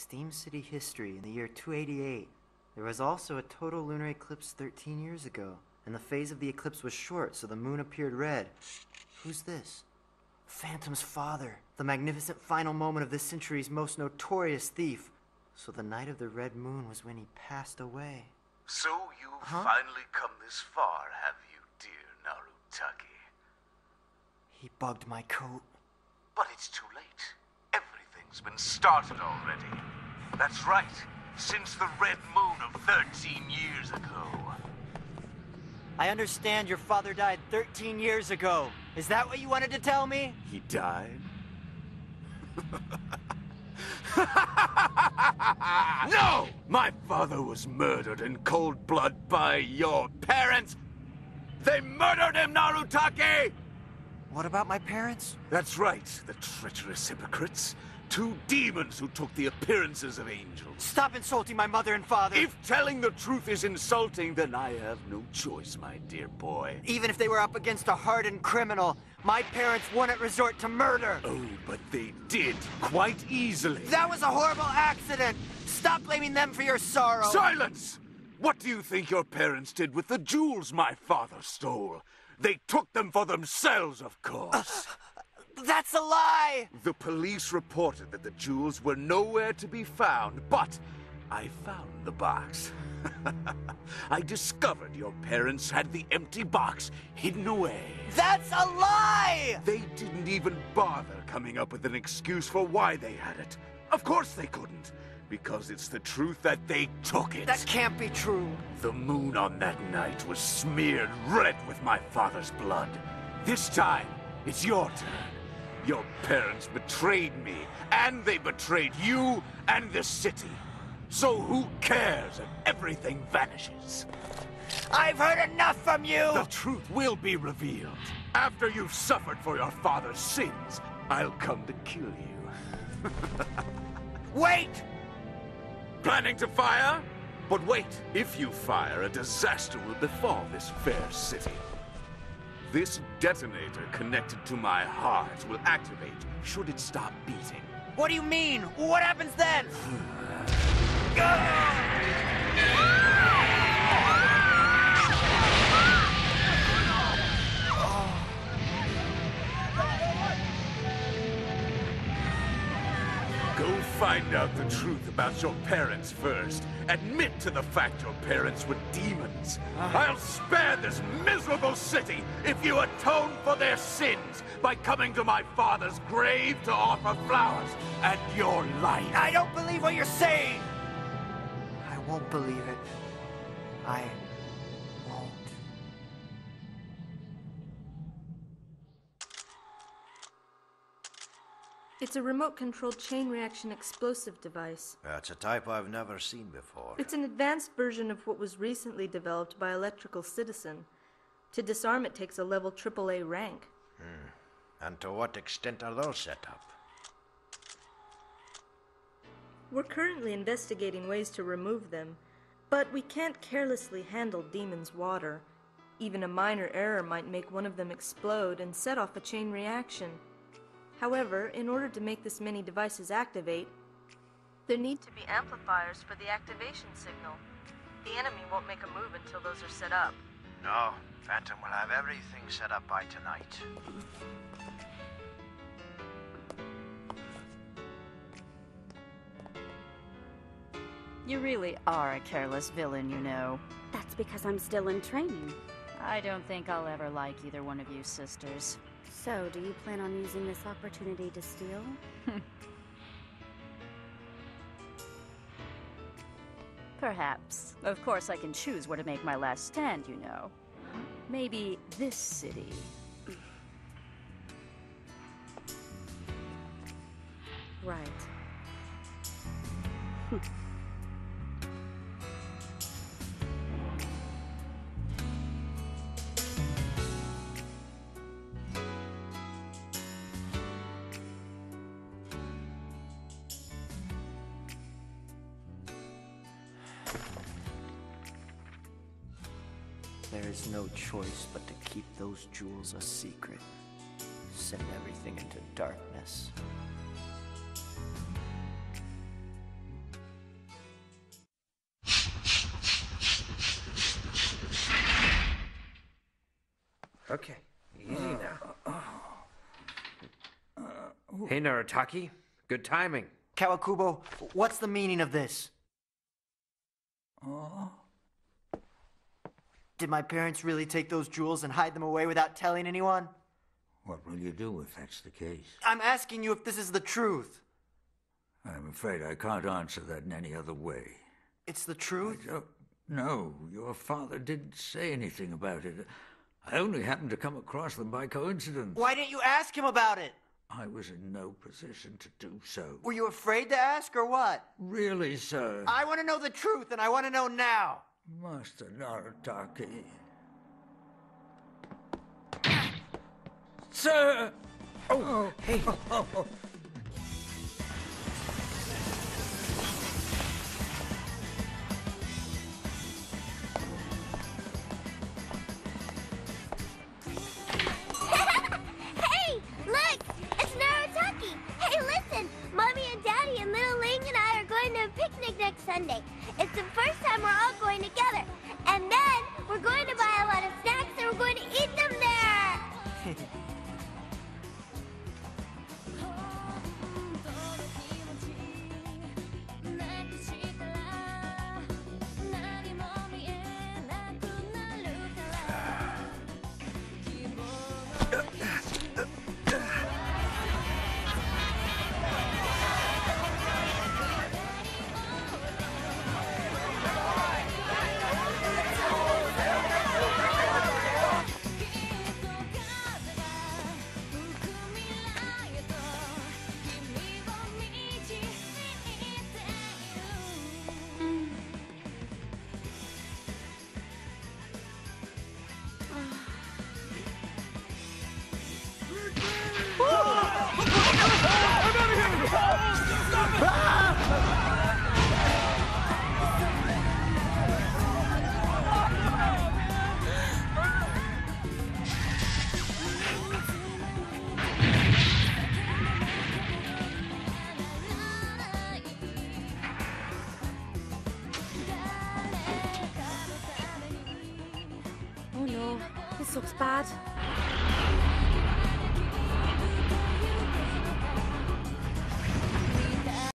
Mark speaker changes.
Speaker 1: Steam City history in the year 288. There was also a total lunar eclipse 13 years ago, and the phase of the eclipse was short, so the moon appeared red. Who's this? Phantom's father, the magnificent final moment of this century's most notorious thief. So the night of the red moon was when he passed away.
Speaker 2: So you've finally come this far, have you, dear Narutaki?
Speaker 1: He bugged my coat.
Speaker 2: But it's too late. Everything's been started already. That's right, since the red moon of 13 years ago.
Speaker 1: I understand your father died 13 years ago. Is that what you wanted to tell me?
Speaker 2: He died? No! My father was murdered in cold blood by your parents! They murdered him, Narutaki!
Speaker 1: What about my parents?
Speaker 2: That's right, the treacherous hypocrites. Two demons who took the appearances of angels.
Speaker 1: Stop insulting my mother and father!
Speaker 2: If telling the truth is insulting, then I have no choice, my dear boy.
Speaker 1: Even if they were up against a hardened criminal, my parents wouldn't resort to murder!
Speaker 2: Oh, but they did, quite easily.
Speaker 1: That was a horrible accident! Stop blaming them for your sorrow!
Speaker 2: Silence! What do you think your parents did with the jewels my father stole? They took them for themselves, of course.
Speaker 1: That's a lie!
Speaker 2: The police reported that the jewels were nowhere to be found, but I found the box. I discovered your parents had the empty box hidden away.
Speaker 1: That's a lie!
Speaker 2: They didn't even bother coming up with an excuse for why they had it. Of course they couldn't, because it's the truth that they took it.
Speaker 1: That can't be true.
Speaker 2: The moon on that night was smeared red with my father's blood. This time, it's your turn. Your parents betrayed me, and they betrayed you and the city. So who cares if everything vanishes?
Speaker 1: I've heard enough from you!
Speaker 2: The truth will be revealed. After you've suffered for your father's sins, I'll come to kill you.
Speaker 1: Wait!
Speaker 2: Planning to fire? But wait, if you fire, a disaster will befall this fair city. This detonator connected to my heart will activate should it stop beating.
Speaker 1: What do you mean? What happens then?
Speaker 2: Go find out the truth about your parents first. Admit to the fact your parents were demons. I'll spare this miserable city if you atone for their sins by coming to my father's grave to offer flowers and your life.
Speaker 1: I don't believe what you're saying! I won't believe it. I won't.
Speaker 3: It's a remote-controlled chain reaction explosive device.
Speaker 4: That's a type I've never seen before.
Speaker 3: It's an advanced version of what was recently developed by Electrical Citizen. To disarm it takes a level AAA rank.
Speaker 4: And to what extent are those set up?
Speaker 3: We're currently investigating ways to remove them, but we can't carelessly handle Demon's water. Even a minor error might make one of them explode and set off a chain reaction. However, in order to make this many devices activate, there need to be amplifiers for the activation signal. The enemy won't make a move until those are set up.
Speaker 4: No, Phantom will have everything set up by tonight.
Speaker 5: You really are a careless villain, you know.
Speaker 6: That's because I'm still in training.
Speaker 5: I don't think I'll ever like either one of you sisters.
Speaker 6: So, do you plan on using this opportunity to steal?
Speaker 5: Perhaps. Of course, I can choose where to make my last stand, you know. Maybe this city.
Speaker 6: Right.
Speaker 1: There is no choice but to keep those jewels a secret. Send everything into darkness.
Speaker 7: Okay, easy now. Hey, Narataki. Good timing.
Speaker 1: Kawakubo, what's the meaning of this? Did my parents really take those jewels and hide them away without telling anyone?
Speaker 8: What will you do if that's the case?
Speaker 1: I'm asking you if this is the truth.
Speaker 8: I'm afraid I can't answer that in any other way.
Speaker 1: It's the truth?
Speaker 8: No, your father didn't say anything about it. I only happened to come across them by coincidence.
Speaker 1: Why didn't you ask him about it?
Speaker 8: I was in no position to do so.
Speaker 1: Were you afraid to ask or what?
Speaker 8: Really, sir?
Speaker 1: I want to know the truth, and I want to know now.
Speaker 8: Master Narataki.
Speaker 7: Sir! Oh, hey.
Speaker 9: Hey, look! It's Narataki! Hey, listen! Mommy and Daddy and little Ling and I are going to a picnic next Sunday. It's the first time we're all going together. And then we're going to buy a lot of snacks and we're going to eat them there!
Speaker 6: Oh no, this looks bad.